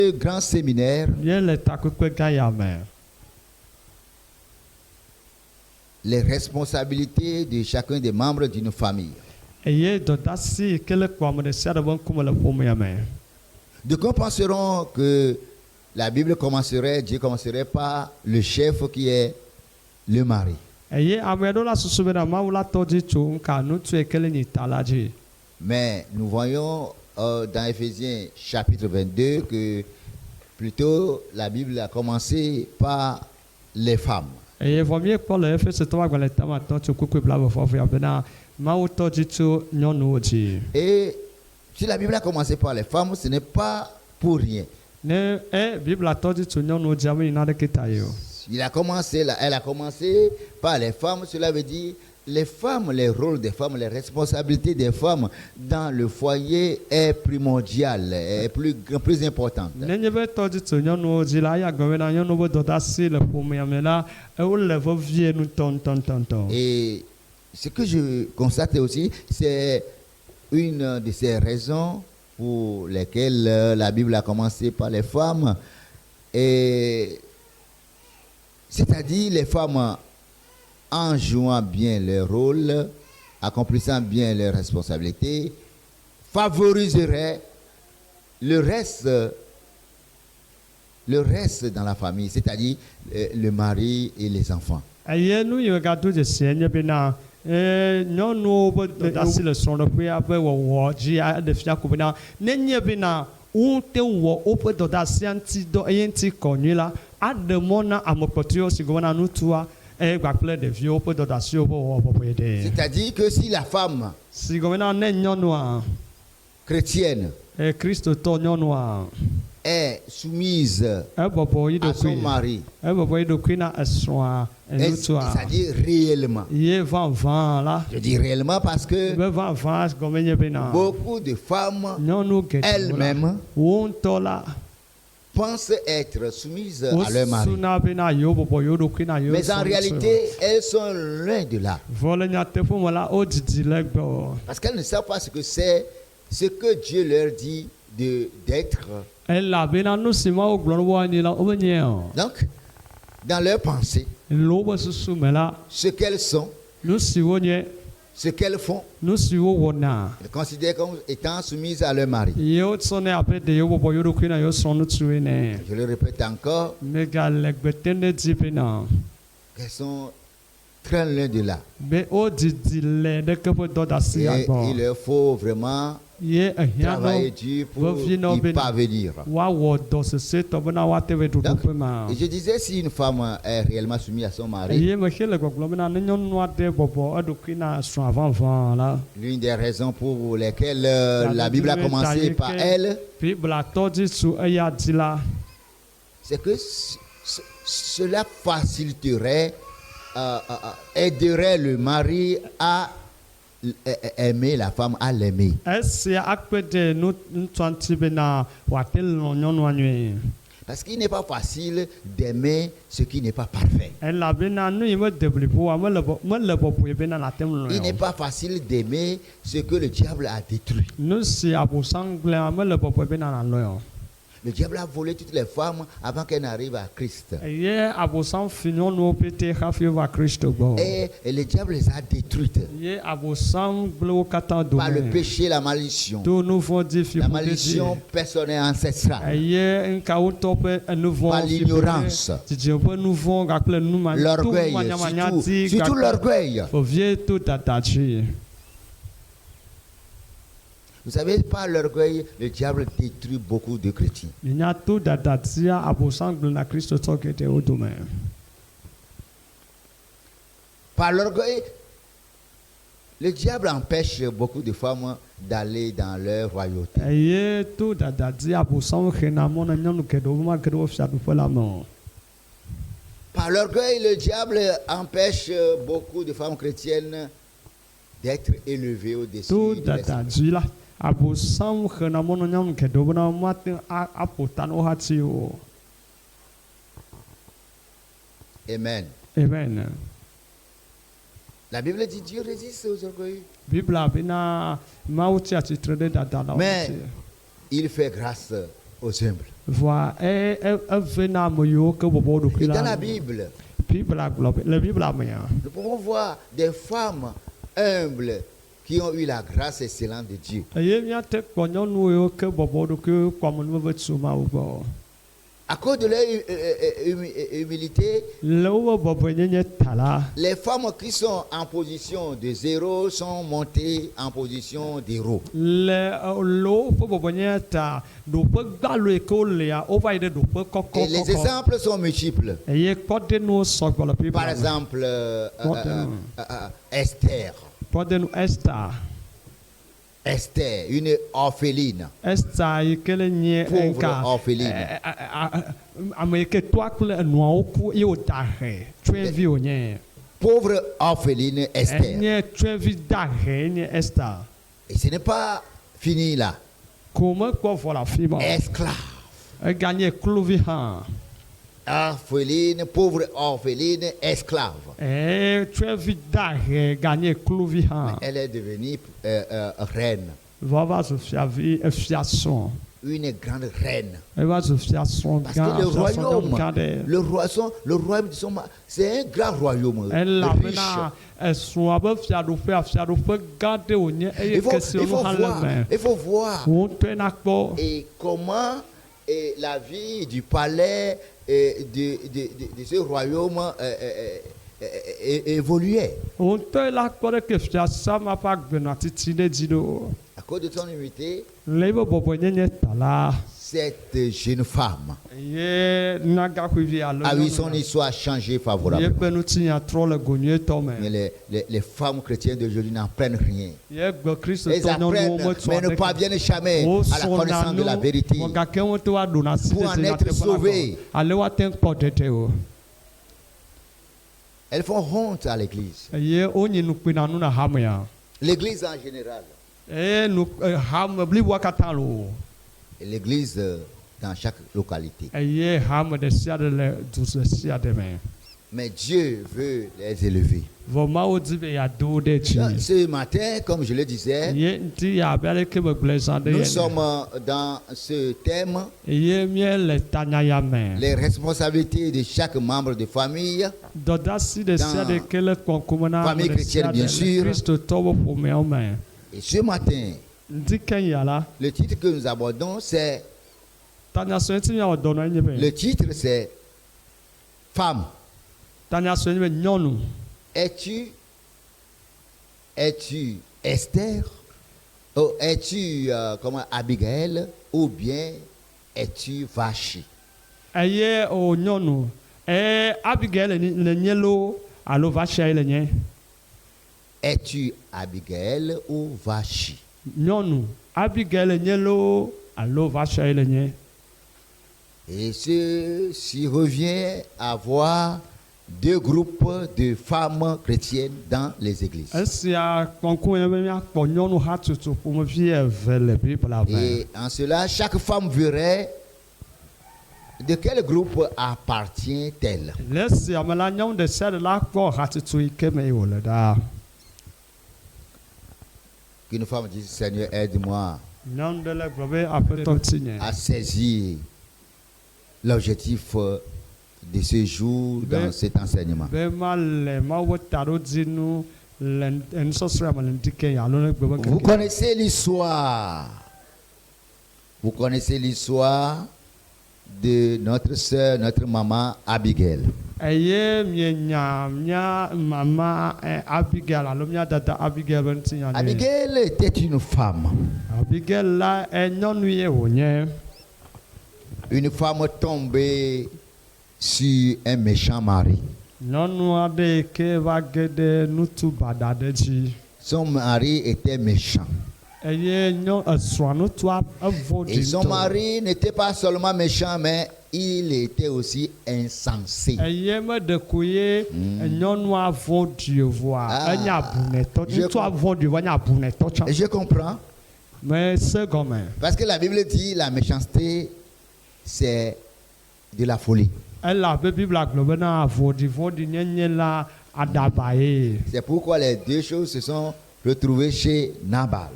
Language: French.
le grand séminaire, les responsabilités de chacun des membres d'une famille. De quoi penseront que la Bible commencerait, Dieu commencerait par le chef qui est le mari. Mais nous voyons dans Éphésiens chapitre 22 que plutôt la Bible a commencé par les femmes. Et si la Bible a commencé par les femmes, ce n'est pas pour rien. Elle a commencé par les femmes, cela veut dire les femmes, les rôles des femmes, les responsabilités des femmes dans le foyer est primordial, est plus importante. Et ce que je constate aussi, c'est une de ces raisons pour lesquelles la Bible a commencé par les femmes, et c'est-à-dire les femmes en jouant bien leur rôle, accomplissant bien leurs responsabilités, favoriseraient le reste dans la famille, c'est-à-dire le mari et les enfants. C'est-à-dire que si la femme chrétienne est soumise à son mari, c'est-à-dire réellement, je dis réellement parce que beaucoup de femmes elles-mêmes pensent être soumises à leur mari. Mais en réalité, elles sont loin de là. Parce qu'elles ne savent pas ce que c'est, ce que Dieu leur dit d'être. Donc, dans leur pensée, ce qu'elles sont, ce qu'elles font, elles considèrent comme étant soumises à leur mari. Je le répète encore, qu'elles sont très loin de là. Et il leur faut vraiment travailler dur pour y parvenir. Donc, et je disais, si une femme est réellement soumise à son mari, l'une des raisons pour lesquelles la Bible a commencé par elle, c'est que cela faciliterait, aiderait le mari à aimer la femme, à l'aimer. Parce qu'il n'est pas facile d'aimer ce qui n'est pas parfait. Il n'est pas facile d'aimer ce que le diable a détruit. Le diable a volé toutes les femmes avant qu'elles n'arrivent à Christ. Et le diable les a détruites par le péché, la malédiction. La malédiction personnelle ancestrale. Par l'ignorance. L'orgueil, surtout l'orgueil. Vous savez, par l'orgueil, le diable détruit beaucoup de chrétiens. Par l'orgueil, le diable empêche beaucoup de femmes d'aller dans leur royauté. Par l'orgueil, le diable empêche beaucoup de femmes chrétiennes d'être élevées au-dessus de l'esprit. Amen. Amen. La Bible dit Dieu résiste aux orgueilleux. Mais il fait grâce aux humbles. Voilà, et venant yo que bobo de Et dans la Bible, la Bible a meilleur. nous pouvons voir des femmes humbles qui ont eu la grâce excellente de Dieu. Et bien te connais nous yo que bobo de que comme nous veut souma ou bon. À cause de leur humilité, les femmes qui sont en position de 0 sont montées en position d'héros. Et les exemples sont multiples. Par exemple, Esther. Esther, une orpheline. Pauvre orpheline. Pauvre orpheline Esther. Et ce n'est pas fini là. Esclave. Orpheline, pauvre orpheline, esclave. Mais elle est devenue reine. Une grande reine. Parce que le royaume, c'est un grand royaume. Riche. Il faut voir et comment la vie du palais de ce royaume évoluait. À cause de son humilité, cette jeune femme a vu son histoire changer favorablement. Mais les femmes chrétiennes d'aujourd'hui n'apprennent rien. Elles apprennent, mais ne parviennent jamais à la connaissance de la vérité. Pour en être sauvées, elles font honte à l'Église. L'Église en général. Et l'Église dans chaque localité. Mais Dieu veut les élever. Ce matin, comme je le disais, nous sommes dans ce thème, les responsabilités de chaque membre de famille, dans la famille chrétienne bien sûr. Et ce matin, le titre que nous abordons, c'est Femme. Es-tu Esther? Ou es-tu Abigail? Ou bien es-tu Vachi? Es-tu Abigail ou Vachi? Et ceci revient à voir deux groupes de femmes chrétiennes dans les églises. Et en cela, chaque femme verrait de quel groupe appartient-elle. Qu'une femme dise, Seigneur, aide-moi à saisir l'objectif de ce jour dans cet enseignement. Vous connaissez l'histoire. Vous connaissez l'histoire de notre sœur, notre maman Abigail. Abigail était une femme. Une femme tombée sur un méchant mari. Son mari était méchant. Et son mari n'était pas seulement méchant, mais il était aussi insensé. Je comprends. Parce que la Bible dit la méchanceté, c'est de la folie. C'est pourquoi les deux choses se sont retrouvées chez Nabal.